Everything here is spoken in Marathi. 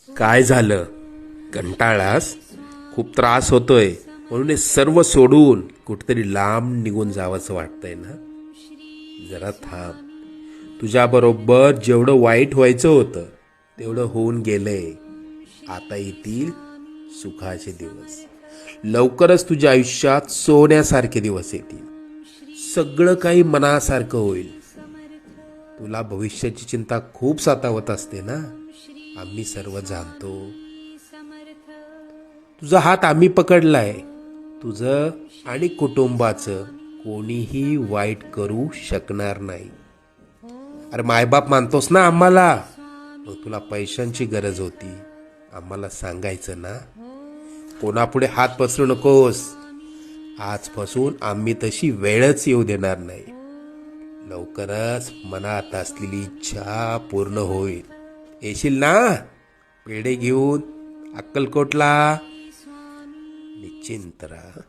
काय झालं? कंटाळास? खूप त्रास होतोय म्हणून हे सर्व सोडून कुठेतरी लांब निघून जावंसं वाटतंय ना? जरा थांब. तुझ्याबरोबर जेवढं वाईट व्हायचं होतं तेवढं होऊन गेलंय. आता येतील सुखाचे दिवस. लवकरच तुझ्या आयुष्यात सोन्यासारखे दिवस येतील. सगळं काही मनासारखं होईल. तुला भविष्याची चिंता खूप सतावत असते ना? आम्ही सर्व जाणतो. तुझा हात आम्ही पकडलाय. तुझं आणि कुटुंबाचं कोणीही वाईट करू शकणार नाही. अरे मायबाप मानतोस ना आम्हाला? मग तुला पैशांची गरज होती, आम्हाला सांगायचं ना? कोणापुढे हात पसरू नकोस. आजपासून आम्ही तशी वेळच येऊ देणार नाही. लवकरच मनात असलेली इच्छा पूर्ण होईल. येशील ना पेढे घेऊन अक्कलकोटला? निश्चिंत राहा.